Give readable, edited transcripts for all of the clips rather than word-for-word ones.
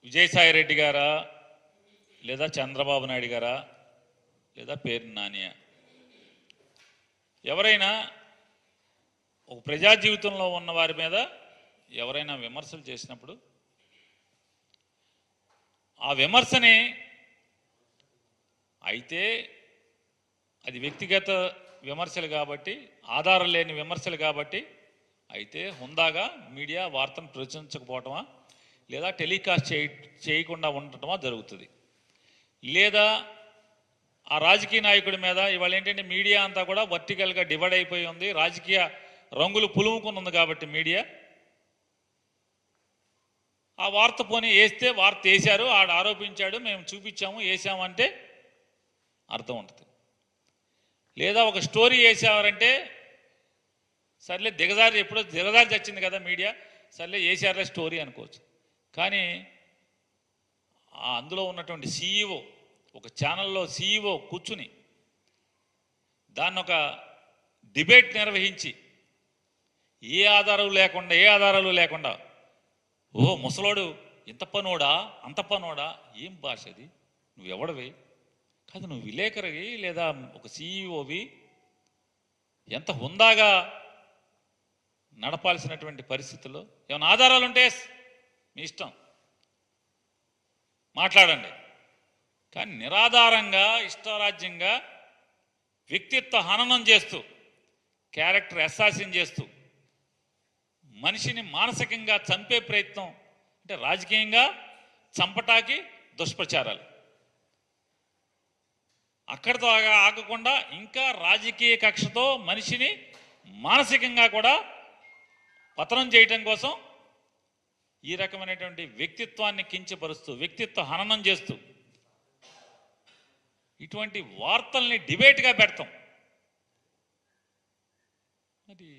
విజయసాయి రెడ్డి గారా లేదా చంద్రబాబు నాయుడు గారా లేదా పేరు నానియా ఎవరైనా ఒక ప్రజా జీవితంలో ఉన్న వారి మీద ఎవరైనా విమర్శలు చేసినప్పుడు ఆ విమర్శని అయితే అది వ్యక్తిగత విమర్శలు కాబట్టి ఆధారం లేని విమర్శలు కాబట్టి అయితే హుందాగా మీడియా వార్తను ప్రచురించకపోవటమా లేదా టెలికాస్ట్ చేయకుండా ఉండటమా జరుగుతుంది. లేదా ఆ రాజకీయ నాయకుడి మీద ఇవాళ ఏంటంటే మీడియా అంతా కూడా వర్టికల్గా డివైడ్ అయిపోయి ఉంది, రాజకీయ రంగులు పులుముకున్నది కాబట్టి మీడియా ఆ వార్త పోనీ వేస్తే వార్త వేశారు, ఆడ ఆరోపించాడు, మేము చూపించాము వేసామంటే అర్థం ఉంటుంది. లేదా ఒక స్టోరీ వేసారంటే సర్లే ఎప్పుడో దిగజారి చచ్చింది కదా మీడియా, సర్లే వేసారులే స్టోరీ అనుకోవచ్చు. కానీ అందులో ఉన్నటువంటి సీఈఓ, ఒక ఛానల్లో సీఈఓ కూర్చుని దాన్ని ఒక డిబేట్ నిర్వహించి ఏ ఆధారాలు లేకుండా ఓ ముసలోడు ఇంత పనోడా అంత పనోడా, ఏం భాష అది, నువ్వెవడవి కాదు, నువ్వు విలేకరివి లేదా ఒక సీఈఓవి, ఎంత హుందాగా నడపాల్సినటువంటి పరిస్థితుల్లో ఏమైనా ఆధారాలు ఉంటే మీ ఇష్టం మాట్లాడండి. కానీ నిరాధారంగా ఇష్టారాజ్యంగా వ్యక్తిత్వ హననం చేస్తూ క్యారెక్టర్ అసాసిన్ చేస్తూ మనిషిని మానసికంగా చంపే ప్రయత్నం, అంటే రాజకీయంగా చంపటాకి దుష్ప్రచారాలు. అక్కడితో ఆగకుండా ఇంకా రాజకీయ కక్షతో మనిషిని మానసికంగా కూడా పతనం చేయటం కోసం ఈ రకమైనటువంటి వ్యక్తిత్వాన్ని కించపరుస్తూ వ్యక్తిత్వ హననం చేస్తూ ఇటువంటి వార్తల్ని డిబేట్గా పెడతాం. మరి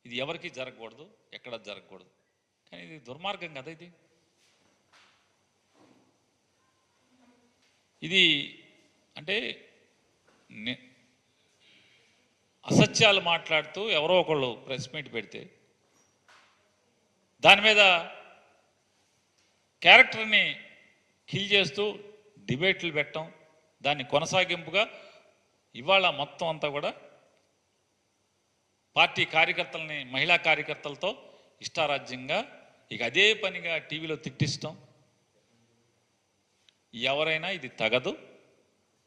ఇది ఎవరికి జరగకూడదు, ఎక్కడ జరగకూడదు. కానీ ఇది దుర్మార్గం కదా. ఇది అంటే అసత్యాలు మాట్లాడుతూ ఎవరో ఒకళ్ళు ప్రెస్ మీట్ పెడితే దాని మీద క్యారెక్టర్ని కిల్ చేస్తూ డిబేట్లు పెట్టడం, దాన్ని కొనసాగింపుగా ఇవాళ మొత్తం అంతా కూడా పార్టీ కార్యకర్తలని, మహిళా కార్యకర్తలతో ఇష్టారాజ్యంగా ఇక అదే పనిగా టీవీలో తిట్టిస్తాం. ఎవరైనా ఇది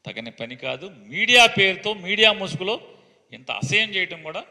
తగని పని కాదు. మీడియా పేరుతో మీడియా ముసుగులో ఇంత అసహ్యం చేయటం కూడా